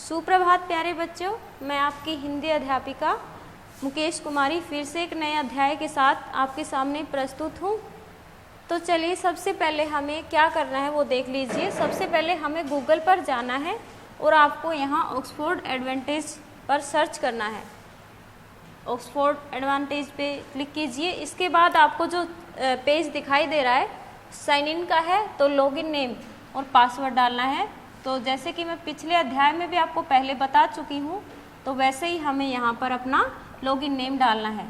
सुप्रभात प्यारे बच्चों, मैं आपकी हिंदी अध्यापिका मुकेश कुमारी फिर से एक नए अध्याय के साथ आपके सामने प्रस्तुत हूँ। तो चलिए सबसे पहले हमें क्या करना है वो देख लीजिए। सबसे पहले हमें गूगल पर जाना है और आपको यहाँ ऑक्सफोर्ड एडवांटेज पर सर्च करना है। ऑक्सफोर्ड एडवांटेज पे क्लिक कीजिए। इसके बाद आपको जो पेज दिखाई दे रहा है साइन इन का है, तो लॉगिन नेम और पासवर्ड डालना है। तो जैसे कि मैं पिछले अध्याय में भी आपको पहले बता चुकी हूँ, तो वैसे ही हमें यहाँ पर अपना लॉगिन नेम डालना है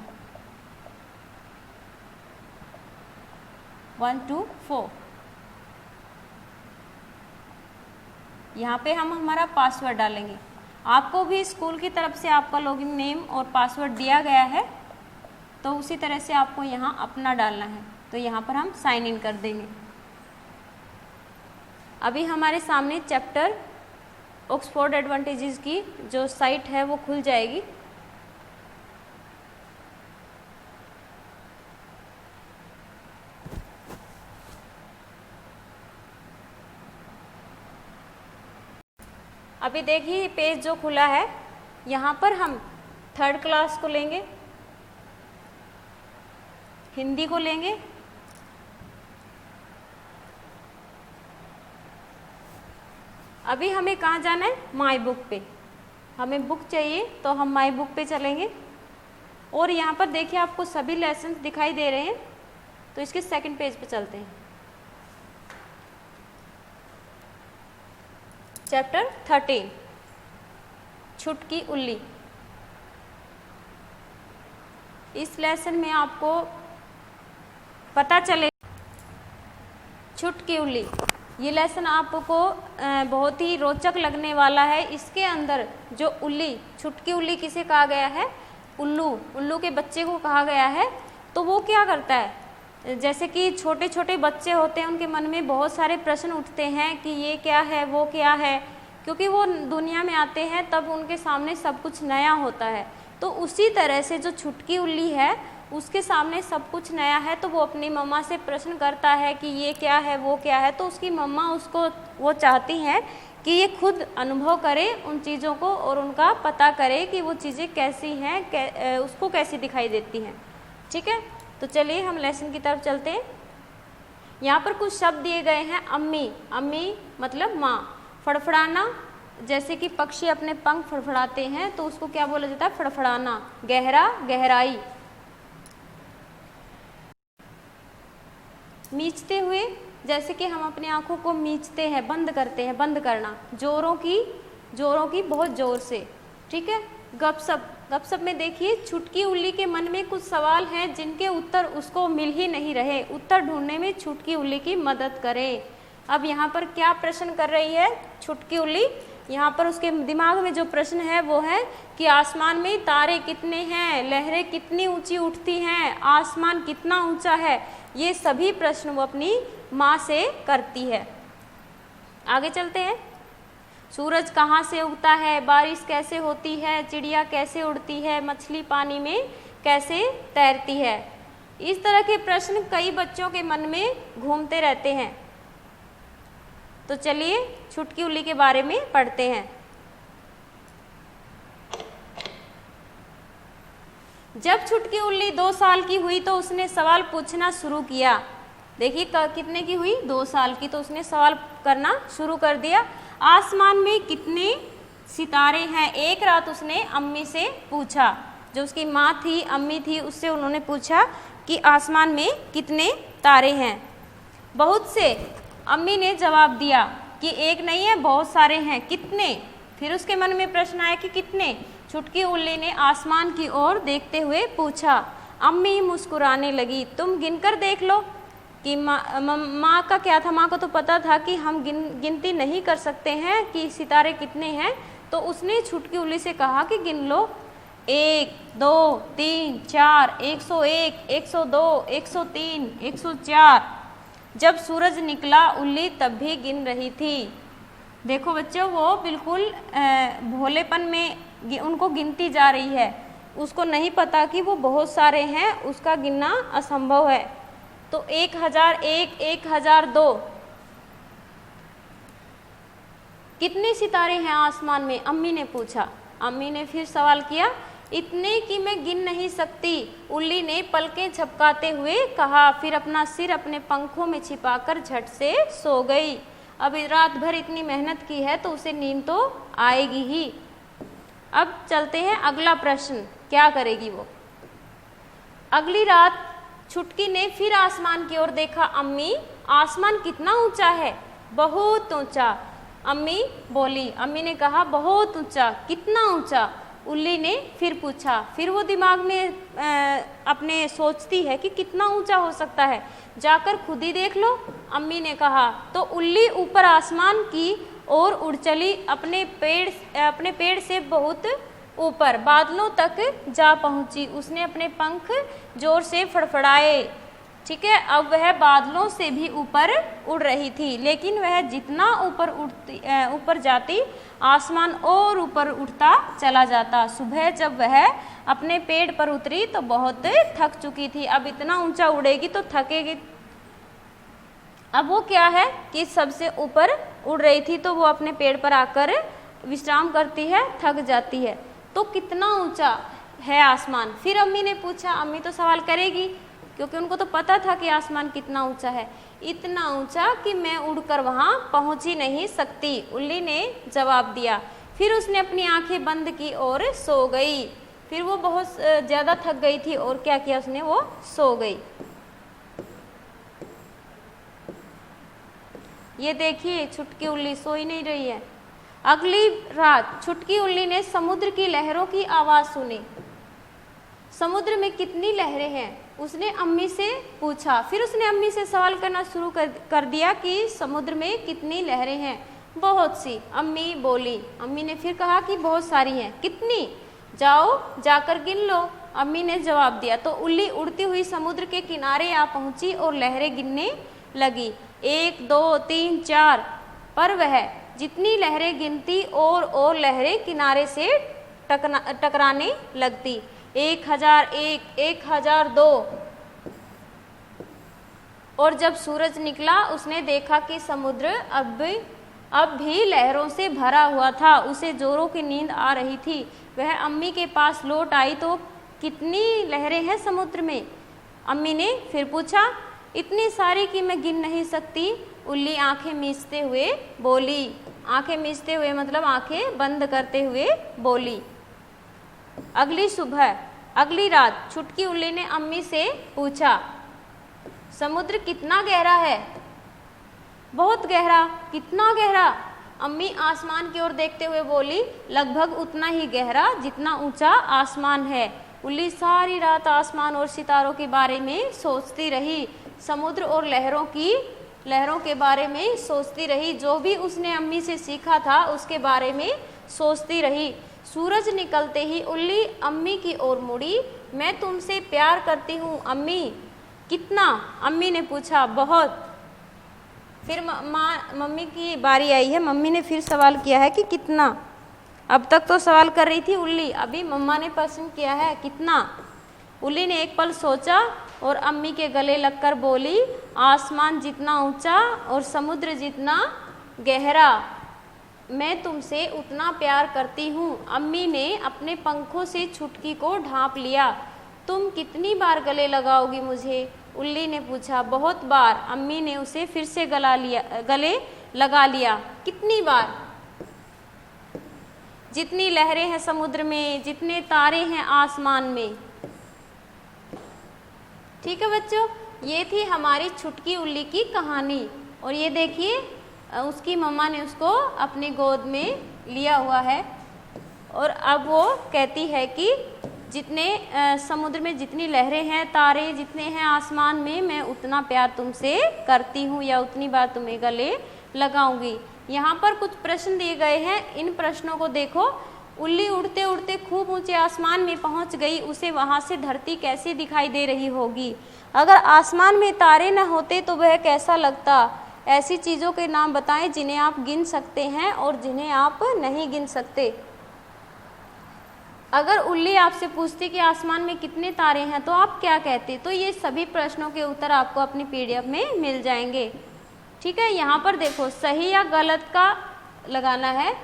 124। यहाँ पे हम हमारा पासवर्ड डालेंगे। आपको भी स्कूल की तरफ से आपका लॉगिन नेम और पासवर्ड दिया गया है, तो उसी तरह से आपको यहाँ अपना डालना है। तो यहाँ पर हम साइन इन कर देंगे। अभी हमारे सामने चैप्टर ऑक्सफोर्ड एडवांटेजेस की जो साइट है वो खुल जाएगी। अभी देखिए पेज जो खुला है, यहाँ पर हम थर्ड क्लास को लेंगे, हिंदी को लेंगे, अभी हमें कहाँ जाना है, माई बुक पे। हमें बुक चाहिए तो हम माई बुक पे चलेंगे और यहाँ पर देखिए आपको सभी लेसन दिखाई दे रहे हैं। तो इसके सेकंड पेज पे चलते हैं। चैप्टर 13 छुटकी उल्ली। इस लेसन में आपको पता चले छुटकी उल्ली। ये लेसन आपको बहुत ही रोचक लगने वाला है। इसके अंदर जो उल्ली, छुटकी उल्ली किसे कहा गया है, उल्लू, उल्लू के बच्चे को कहा गया है। तो वो क्या करता है, जैसे कि छोटे छोटे बच्चे होते हैं, उनके मन में बहुत सारे प्रश्न उठते हैं कि ये क्या है, वो क्या है, क्योंकि वो दुनिया में आते हैं तब उनके सामने सब कुछ नया होता है। तो उसी तरह से जो छुटकी उल्ली है, उसके सामने सब कुछ नया है, तो वो अपनी मम्मा से प्रश्न करता है कि ये क्या है, वो क्या है। तो उसकी मम्मा उसको वो चाहती हैं कि ये खुद अनुभव करे उन चीज़ों को और उनका पता करे कि वो चीज़ें कैसी हैं, उसको कैसी दिखाई देती हैं। ठीक है, तो चलिए हम लेसन की तरफ चलते हैं। यहाँ पर कुछ शब्द दिए गए हैं। अम्मी, अम्मी मतलब माँ। फड़फड़ाना, जैसे कि पक्षी अपने पंख फड़फड़ाते हैं तो उसको क्या बोला जाता है, फड़फड़ाना। गहरा, गहराई। मीचते हुए, जैसे कि हम अपनी आंखों को मीचते हैं, बंद करते हैं, बंद करना। जोरों की बहुत जोर से। ठीक है। गपशप, गपशप में देखिए छुटकी उल्ली के मन में कुछ सवाल हैं जिनके उत्तर उसको मिल ही नहीं रहे। उत्तर ढूंढने में छुटकी उल्ली की मदद करें। अब यहाँ पर क्या प्रश्न कर रही है छुटकी उल्ली, यहाँ पर उसके दिमाग में जो प्रश्न है वो है कि आसमान में तारे कितने हैं, लहरें कितनी ऊंची उठती हैं, आसमान कितना ऊंचा है। ये सभी प्रश्न वो अपनी माँ से करती है। आगे चलते हैं। सूरज कहाँ से उगता है, बारिश कैसे होती है, चिड़िया कैसे उड़ती है, मछली पानी में कैसे तैरती है। इस तरह के प्रश्न कई बच्चों के मन में घूमते रहते हैं। तो चलिए छुटकी उल्ली के बारे में पढ़ते हैं। जब छुटकी उल्ली 2 साल की हुई तो उसने सवाल पूछना शुरू किया। देखिए कितने की हुई, 2 साल की, तो उसने सवाल करना शुरू कर दिया। आसमान में कितने सितारे हैं। एक रात उसने अम्मी से पूछा, जो उसकी माँ थी, अम्मी थी, उससे उन्होंने पूछा कि आसमान में कितने तारे हैं। बहुत से, अम्मी ने जवाब दिया कि एक नहीं है, बहुत सारे हैं। कितने? फिर उसके मन में प्रश्न आया कि कितने। छुटकी उल्ली ने आसमान की ओर देखते हुए पूछा। अम्मी मुस्कुराने लगी। तुम गिनकर देख लो। कि माँ का क्या था, माँ को तो पता था कि हम गिनती नहीं कर सकते हैं कि सितारे कितने हैं। तो उसने छुटकी उल्ली से कहा कि गिन लो। 1 2 3 4, 101, 102, 103, 104। जब सूरज निकला उल्ली तब भी गिन रही थी। देखो बच्चों, वो बिल्कुल भोलेपन में उनको गिनती जा रही है। उसको नहीं पता कि वो बहुत सारे हैं, उसका गिनना असंभव है। तो 1001, 1002 कितने सितारे हैं आसमान में, अम्मी ने पूछा। अम्मी ने फिर सवाल किया, इतने कि मैं गिन नहीं सकती, उल्ली ने पलकें झपकाते हुए कहा। फिर अपना सिर अपने पंखों में छिपाकर झट से सो गई। अब रात भर इतनी मेहनत की है तो उसे नींद तो आएगी ही। अब चलते हैं अगला प्रश्न, क्या करेगी वो। अगली रात छुटकी ने फिर आसमान की ओर देखा। अम्मी, आसमान कितना ऊंचा है? बहुत ऊंचा, अम्मी बोली। अम्मी ने कहा, बहुत ऊंचा, कितना ऊंचा? उल्ली ने फिर पूछा। फिर वो दिमाग में अपने सोचती है कि कितना ऊंचा हो सकता है, जाकर खुद ही देख लो, अम्मी ने कहा। तो उल्ली ऊपर आसमान की ओर उड़ चली। अपने पेड़ से बहुत ऊपर बादलों तक जा पहुंची। उसने अपने पंख जोर से फड़फड़ाए। ठीक है, अब वह बादलों से भी ऊपर उड़ रही थी, लेकिन वह जितना ऊपर जाती आसमान और ऊपर उठता चला जाता। सुबह जब वह अपने पेड़ पर उतरी तो बहुत थक चुकी थी। अब इतना ऊंचा उड़ेगी तो थकेगी। अब वो क्या है कि सबसे ऊपर उड़ रही थी तो वो अपने पेड़ पर आकर विश्राम करती है, थक जाती है। तो कितना ऊंचा है आसमान? फिर अम्मी ने पूछा। अम्मी तो सवाल करेगी क्योंकि उनको तो पता था कि आसमान कितना ऊंचा है। इतना ऊंचा कि मैं उड़कर वहां पहुंच ही नहीं सकती, उल्ली ने जवाब दिया। फिर उसने अपनी आंखें बंद की और सो गई। फिर वो बहुत ज़्यादा थक गई थी और क्या किया उसने, वो सो गई। ये देखिए, छुटकी उल्ली सो ही नहीं रही है। अगली रात छुटकी उल्ली ने समुद्र की लहरों की आवाज़ सुनी। समुद्र में कितनी लहरें हैं? उसने अम्मी से पूछा। फिर उसने अम्मी से सवाल करना शुरू कर दिया कि समुद्र में कितनी लहरें हैं। बहुत सी, अम्मी बोली। अम्मी ने फिर कहा कि बहुत सारी हैं। कितनी? जाओ जाकर गिन लो, अम्मी ने जवाब दिया। तो उल्ली उड़ती हुई समुद्र के किनारे आ पहुंची और लहरें गिनने लगी। 1 2 3 4। पर वह जितनी लहरें गिनती और लहरें किनारे से टकराने लगती। 1001, 1002। और जब सूरज निकला उसने देखा कि समुद्र अब भी लहरों से भरा हुआ था। उसे जोरों की नींद आ रही थी। वह अम्मी के पास लौट आई तो कितनी लहरें हैं समुद्र में? अम्मी ने फिर पूछा। इतनी सारी कि मैं गिन नहीं सकती, उल्ली आंखें मीचते हुए बोली। आंखें मीचते हुए मतलब आंखें बंद करते हुए बोली। अगली रात छुटकी उल्ली ने अम्मी से पूछा, समुद्र कितना गहरा है? बहुत गहरा। कितना गहरा? अम्मी आसमान की ओर देखते हुए बोली, लगभग उतना ही गहरा जितना ऊंचा आसमान है। उल्ली सारी रात आसमान और सितारों के बारे में सोचती रही। समुद्र और लहरों के बारे में सोचती रही। जो भी उसने अम्मी से सीखा था उसके बारे में सोचती रही। सूरज निकलते ही उल्ली अम्मी की ओर मुड़ी। मैं तुमसे प्यार करती हूँ अम्मी। कितना? अम्मी ने पूछा। बहुत। फिर मम्मी की बारी आई है। मम्मी ने फिर सवाल किया है कि कितना। अब तक तो सवाल कर रही थी उल्ली, अभी मम्मा ने प्रश्न किया है कितना। उल्ली ने एक पल सोचा और अम्मी के गले लगकर बोली, आसमान जितना ऊंचा और समुद्र जितना गहरा, मैं तुमसे उतना प्यार करती हूँ। अम्मी ने अपने पंखों से छुटकी को ढांप लिया। तुम कितनी बार गले लगाओगी मुझे? उल्ली ने पूछा। बहुत बार। अम्मी ने उसे फिर से गले लगा लिया। कितनी बार? जितनी लहरें हैं समुद्र में, जितने तारे हैं आसमान में। ठीक है बच्चों, ये थी हमारी छुटकी उल्ली की कहानी। और ये देखिए, उसकी मम्मा ने उसको अपनी गोद में लिया हुआ है और अब वो कहती है कि जितने समुद्र में जितनी लहरें हैं, तारे जितने हैं आसमान में, मैं उतना प्यार तुमसे करती हूँ या उतनी बार तुम्हें गले लगाऊंगी। यहाँ पर कुछ प्रश्न दिए गए हैं, इन प्रश्नों को देखो। उल्ली उड़ते उड़ते खूब ऊंचे आसमान में पहुँच गई। उसे वहाँ से धरती कैसी दिखाई दे रही होगी? अगर आसमान में तारे न होते तो वह कैसा लगता? ऐसी चीज़ों के नाम बताएं जिन्हें आप गिन सकते हैं और जिन्हें आप नहीं गिन सकते। अगर उल्ली आपसे पूछती कि आसमान में कितने तारे हैं तो आप क्या कहते? तो ये सभी प्रश्नों के उत्तर आपको अपनी PDF में मिल जाएंगे। ठीक है, यहाँ पर देखो, सही या गलत का लगाना है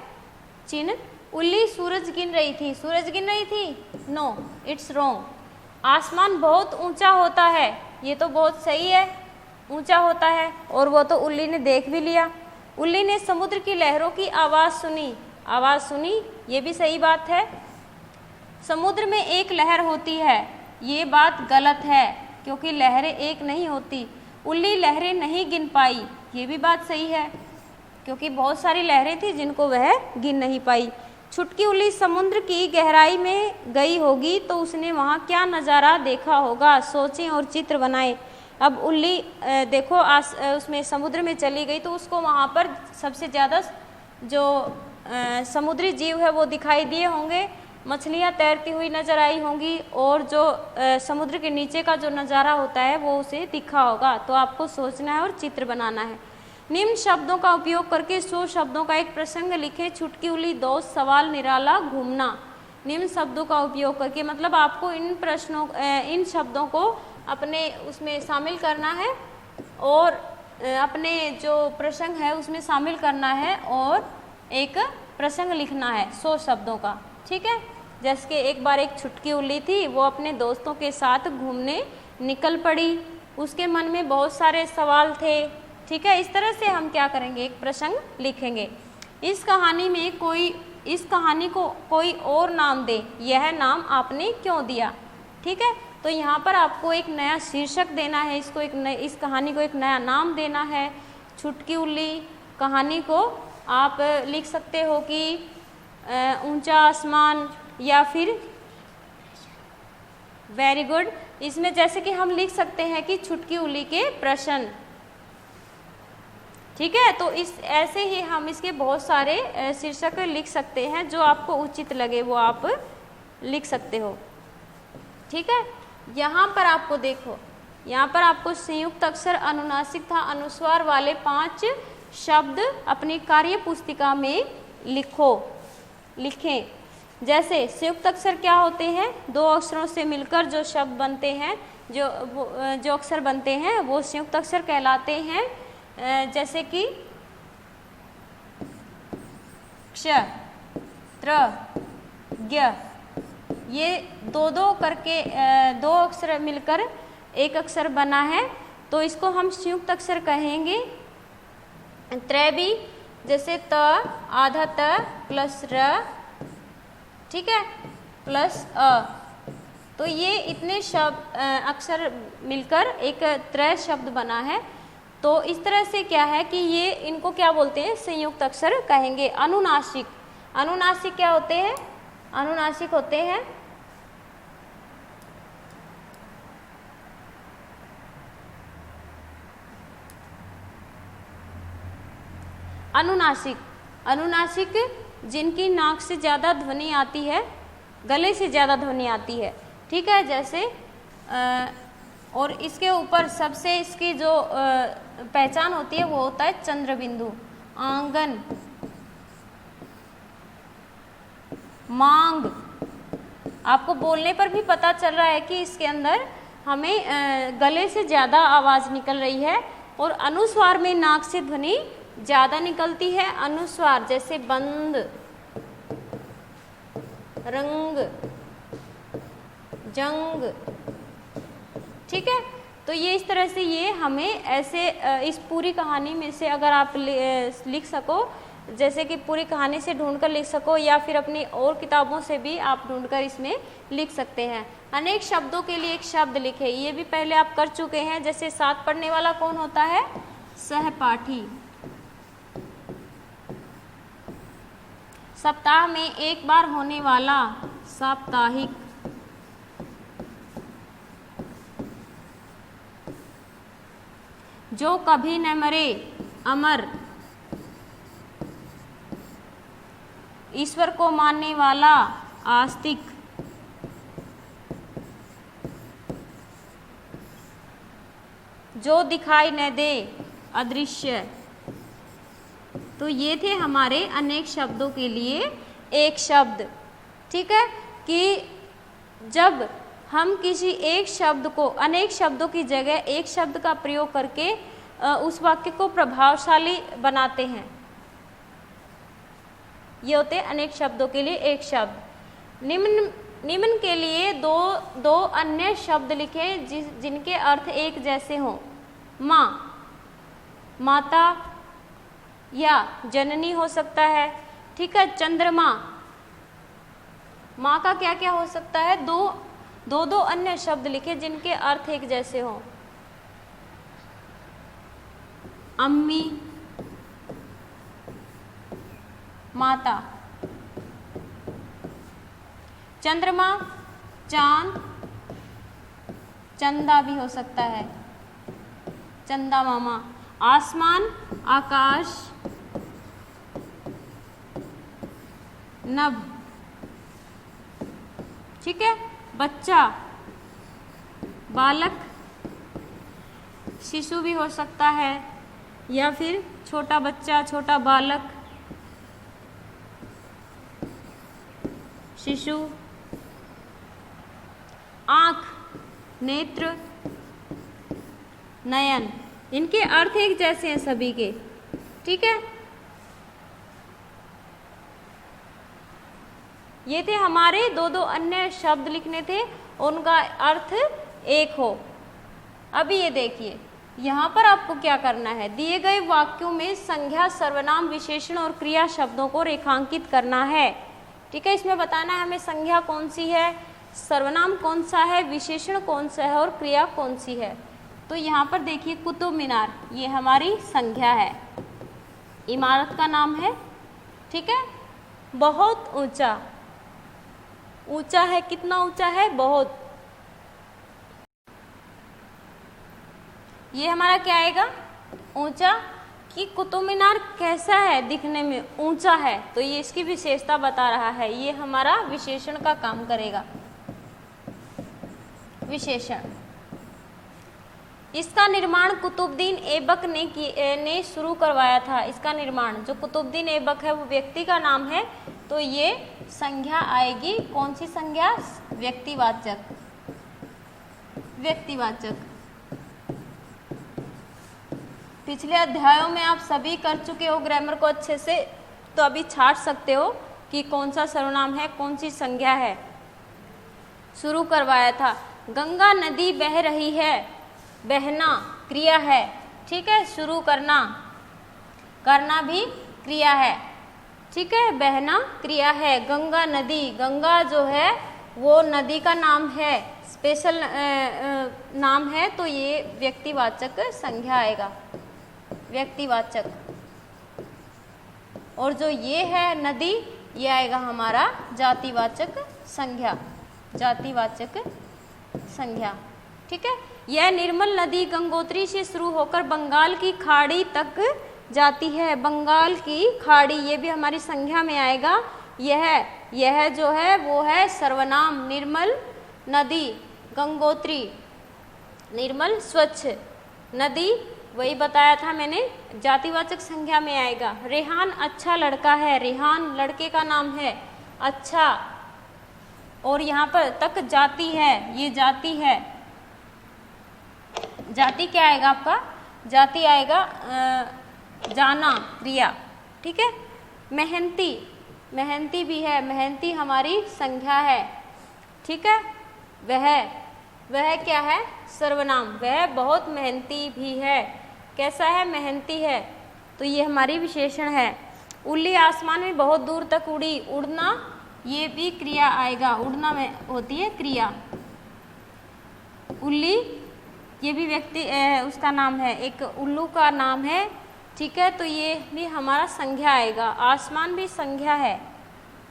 चिन्ह। उल्ली सूरज गिन रही थी, सूरज गिन रही थी, नो इट्स रॉन्ग। आसमान बहुत ऊंचा होता है, ये तो बहुत सही है, ऊंचा होता है, और वो तो उल्ली ने देख भी लिया। उल्ली ने समुद्र की लहरों की आवाज़ सुनी, आवाज़ सुनी, ये भी सही बात है। समुद्र में एक लहर होती है, ये बात गलत है क्योंकि लहरें एक नहीं होती। उल्ली लहरें नहीं गिन पाई, ये भी बात सही है क्योंकि बहुत सारी लहरें थी जिनको वह गिन नहीं पाई। छुटकी उल्ली समुद्र की गहराई में गई होगी तो उसने वहाँ क्या नज़ारा देखा होगा, सोचें और चित्र बनाएं। अब उल्ली देखो उसमें समुद्र में चली गई तो उसको वहाँ पर सबसे ज़्यादा जो समुद्री जीव है वो दिखाई दिए होंगे, मछलियाँ तैरती हुई नज़र आई होंगी, और जो समुद्र के नीचे का जो नज़ारा होता है वो उसे दिखा होगा। तो आपको सोचना है और चित्र बनाना है। निम्न शब्दों का उपयोग करके 100 शब्दों का एक प्रसंग लिखें। छुटकी उल्ली दोस्त, सवाल, निराला, घूमना। निम्न शब्दों का उपयोग करके मतलब आपको इन शब्दों को अपने उसमें शामिल करना है और अपने जो प्रसंग है उसमें शामिल करना है और एक प्रसंग लिखना है 100 शब्दों का, ठीक है। जैसे कि एक बार एक छुटकी उल्ली थी, वो अपने दोस्तों के साथ घूमने निकल पड़ी, उसके मन में बहुत सारे सवाल थे, ठीक है। इस तरह से हम क्या करेंगे, एक प्रसंग लिखेंगे। इस कहानी को कोई और नाम दे, यह नाम आपने क्यों दिया, ठीक है। तो यहाँ पर आपको एक नया शीर्षक देना है, इस कहानी को एक नया नाम देना है। छुटकी उल्ली कहानी को आप लिख सकते हो कि ऊंचा आसमान, या फिर वेरी गुड। इसमें जैसे कि हम लिख सकते हैं कि छुटकी उल्ली के प्रश्न, ठीक है। तो ऐसे ही हम इसके बहुत सारे शीर्षक लिख सकते हैं, जो आपको उचित लगे वो आप लिख सकते हो, ठीक है। यहाँ पर आपको देखो, यहाँ पर आपको संयुक्त अक्षर, अनुनासिक तथा अनुस्वार वाले 5 शब्द अपनी कार्य पुस्तिका में लिखें। जैसे संयुक्त अक्षर क्या होते हैं, 2 अक्षरों से मिलकर जो शब्द बनते हैं, जो अक्षर बनते हैं वो संयुक्त अक्षर कहलाते हैं। जैसे कि क्ष, त्र, ज्ञ, ये 2 करके 2 अक्षर मिलकर एक अक्षर बना है, तो इसको हम संयुक्त अक्षर कहेंगे। त्रैवी, जैसे त, आधा त प्लस र, ठीक है, प्लस अ, तो ये इतने शब्द अक्षर मिलकर एक त्रय शब्द बना है। तो इस तरह से क्या है कि ये इनको क्या बोलते हैं, संयुक्त अक्षर कहेंगे। अनुनासिक, अनुनासिक क्या होते हैं, अनुनासिक होते हैं अनुनासिक जिनकी नाक से ज़्यादा ध्वनि आती है, गले से ज़्यादा ध्वनि आती है, ठीक है। जैसे और इसके ऊपर सबसे इसकी जो पहचान होती है वो होता है चंद्र बिंदु। आंगन, मांग, आपको बोलने पर भी पता चल रहा है कि इसके अंदर हमें गले से ज़्यादा आवाज़ निकल रही है, और अनुस्वार में नाक से ध्वनि ज़्यादा निकलती है। अनुस्वार जैसे बंद, रंग, जंग, ठीक है। तो ये इस तरह से ये हमें ऐसे इस पूरी कहानी में से अगर आप लिख सको, जैसे कि पूरी कहानी से ढूंढकर लिख सको, या फिर अपनी और किताबों से भी आप ढूंढकर इसमें लिख सकते हैं। अनेक शब्दों के लिए एक शब्द लिखे, ये भी पहले आप कर चुके हैं। जैसे साथ पढ़ने वाला कौन होता है, सहपाठी। सप्ताह में एक बार होने वाला, साप्ताहिक। जो कभी न मरे, अमर। ईश्वर को मानने वाला, आस्तिक। जो दिखाई न दे, अदृश्य। तो ये थे हमारे अनेक शब्दों के लिए एक शब्द, ठीक है। कि जब हम किसी एक शब्द को अनेक शब्दों की जगह एक शब्द का प्रयोग करके उस वाक्य को प्रभावशाली बनाते हैं, ये होते हैं अनेक शब्दों के लिए एक शब्द। निम्न के लिए दो अन्य शब्द लिखे जिनके अर्थ एक जैसे हों। माँ, माता या जननी हो सकता है, ठीक है। चंद्रमा, माँ का क्या क्या हो सकता है, दो अन्य शब्द लिखे जिनके अर्थ एक जैसे हों। अम्मी, माता। चंद्रमा, चांद, चंदा भी हो सकता है, चंदा मामा। आसमान, आकाश, नभ, ठीक है। बच्चा, बालक, शिशु भी हो सकता है, या फिर छोटा बच्चा, छोटा बालक, शिशु। आँख, नेत्र, नयन, इनके अर्थ एक जैसे हैं सभी के, ठीक है। ये थे हमारे दो अन्य शब्द लिखने थे, उनका अर्थ एक हो। अभी ये देखिए, यहाँ पर आपको क्या करना है, दिए गए वाक्यों में संज्ञा, सर्वनाम, विशेषण और क्रिया शब्दों को रेखांकित करना है, ठीक है। इसमें बताना है हमें संज्ञा कौन सी है, सर्वनाम कौन सा है, विशेषण कौन सा है और क्रिया कौन सी है। तो यहाँ पर देखिए कुतुब मीनार, ये हमारी संज्ञा है, इमारत का नाम है, ठीक है। बहुत ऊंचा, ऊंचा है, कितना ऊंचा है, बहुत। ये हमारा क्या आएगा, ऊंचा। कि कुतुब मीनार कैसा है दिखने में, ऊंचा है, तो ये इसकी विशेषता बता रहा है, ये हमारा विशेषण का काम करेगा, विशेषण। इसका निर्माण कुतुबुद्दीन ऐबक ने शुरू करवाया था। इसका निर्माण, जो कुतुबुद्दीन ऐबक है वो व्यक्ति का नाम है, तो ये संज्ञा आएगी, कौन सी संज्ञा, व्यक्तिवाचक, व्यक्तिवाचक। पिछले अध्यायों में आप सभी कर चुके हो ग्रामर को अच्छे से, तो अभी छाट सकते हो कि कौन सा सर्वनाम है, कौन सी संज्ञा है। शुरू करवाया था। गंगा नदी बह रही है, बहना क्रिया है, ठीक है। शुरू करना, करना भी क्रिया है, ठीक है। बहना क्रिया है। गंगा नदी, गंगा जो है वो नदी का नाम है, स्पेशल नाम है, तो ये व्यक्तिवाचक संज्ञा आएगा, व्यक्तिवाचक। और जो ये है नदी, ये आएगा हमारा जातिवाचक संज्ञा, जातिवाचक संज्ञा, ठीक है। यह निर्मल नदी गंगोत्री से शुरू होकर बंगाल की खाड़ी तक जाती है। बंगाल की खाड़ी, ये भी हमारी संज्ञा में आएगा। यह जो है वो है सर्वनाम। निर्मल नदी, गंगोत्री, निर्मल स्वच्छ नदी, वही बताया था मैंने, जातिवाचक संज्ञा में आएगा। रेहान अच्छा लड़का है, रेहान लड़के का नाम है, अच्छा। और यहाँ पर तक जाती है, ये जाति है, जाति क्या आएगा आपका, जाति आएगा जाना, क्रिया, ठीक है। मेहनती, मेहनती भी है, मेहनती हमारी संज्ञा है, ठीक है। वह क्या है, सर्वनाम, वह बहुत मेहनती भी है, कैसा है, मेहनती है, तो ये हमारी विशेषण है। उल्ली आसमान में बहुत दूर तक उड़ी, उड़ना ये भी क्रिया आएगा, उड़ना में होती है क्रिया। उल्ली ये भी व्यक्ति उसका नाम है, एक उल्लू का नाम है, ठीक है, तो ये भी हमारा संज्ञा आएगा। आसमान भी संज्ञा है,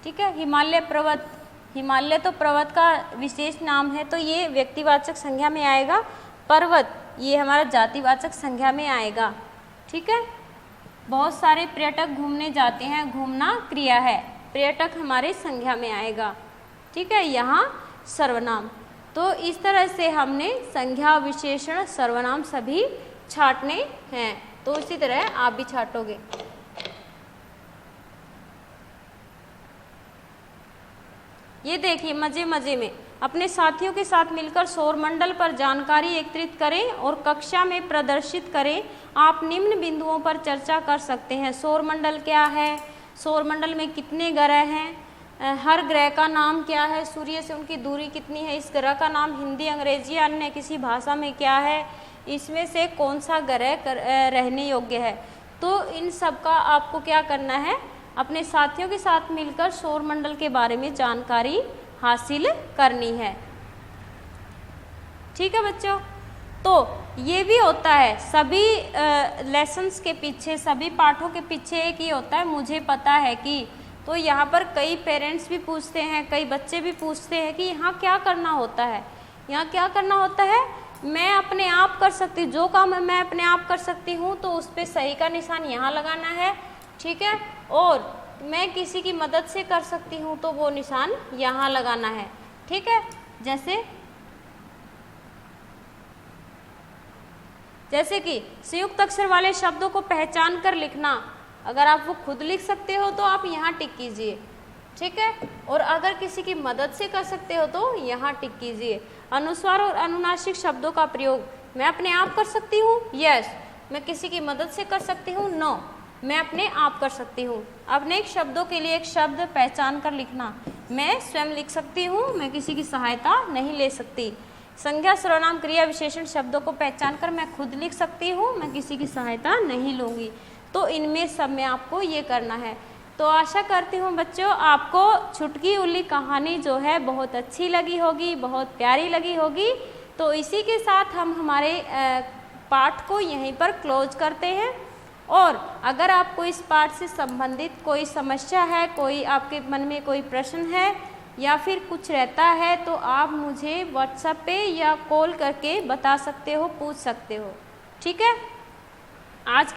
ठीक है। हिमालय पर्वत, हिमालय तो पर्वत का विशेष नाम है, तो ये व्यक्तिवाचक संज्ञा में आएगा। पर्वत ये हमारा जातिवाचक संज्ञा में आएगा, ठीक है। बहुत सारे पर्यटक घूमने जाते हैं, घूमना क्रिया है, पर्यटक हमारे संज्ञा में आएगा, ठीक है। यहाँ सर्वनाम। तो इस तरह से हमने संज्ञा, विशेषण, सर्वनाम सभी छांटने हैं, तो इसी तरह आप भी छांटोगे। ये देखिए, मजे मजे में अपने साथियों के साथ मिलकर सौरमंडल पर जानकारी एकत्रित करें और कक्षा में प्रदर्शित करें। आप निम्न बिंदुओं पर चर्चा कर सकते हैं। सौरमंडल क्या है, सौरमंडल में कितने ग्रह हैं, हर ग्रह का नाम क्या है, सूर्य से उनकी दूरी कितनी है, इस ग्रह का नाम हिंदी, अंग्रेजी या अन्य किसी भाषा में क्या है, इसमें से कौन सा ग्रह रहने योग्य है। तो इन सब का आपको क्या करना है, अपने साथियों के साथ मिलकर सौरमंडल के बारे में जानकारी हासिल करनी है। ठीक है बच्चों, तो ये भी होता है सभी लेसन्स के पीछे, सभी पाठों के पीछे एक ही होता है, मुझे पता है कि। तो यहाँ पर कई पेरेंट्स भी पूछते हैं, कई बच्चे भी पूछते हैं कि यहाँ क्या करना होता है, यहाँ क्या करना होता है। मैं अपने आप कर सकती हूँ, जो काम मैं अपने आप कर सकती हूँ तो उस पर सही का निशान यहाँ लगाना है, ठीक है। और मैं किसी की मदद से कर सकती हूँ तो वो निशान यहाँ लगाना है, ठीक है। जैसे कि संयुक्त अक्षर वाले शब्दों को पहचान कर लिखना, अगर आप वो खुद लिख सकते हो तो आप यहाँ टिक कीजिए, ठीक है। और अगर किसी की मदद से कर सकते हो तो यहाँ टिक कीजिए। अनुस्वार और अनुनासिक शब्दों का प्रयोग, मैं अपने आप कर सकती हूँ, यस। मैं किसी की मदद से कर सकती हूँ, नो। मैं अपने आप कर सकती हूँ। अपने एक शब्दों के लिए एक शब्द पहचान कर लिखना, मैं स्वयं लिख सकती हूँ, मैं किसी की सहायता नहीं ले सकती। संज्ञा, सर्वनाम, क्रिया, विशेषण शब्दों को पहचान कर मैं खुद लिख सकती हूँ, मैं किसी की सहायता नहीं लूँगी। तो इनमें सब में आपको ये करना है। तो आशा करती हूँ बच्चों आपको छुटकी उल्ली कहानी जो है बहुत अच्छी लगी होगी, बहुत प्यारी लगी होगी। तो इसी के साथ हम हमारे पाठ को यहीं पर क्लोज करते हैं। और अगर आपको इस पाठ से संबंधित कोई समस्या है, कोई आपके मन में कोई प्रश्न है या फिर कुछ रहता है तो आप मुझे व्हाट्सएप पे या कॉल करके बता सकते हो, पूछ सकते हो, ठीक है। आज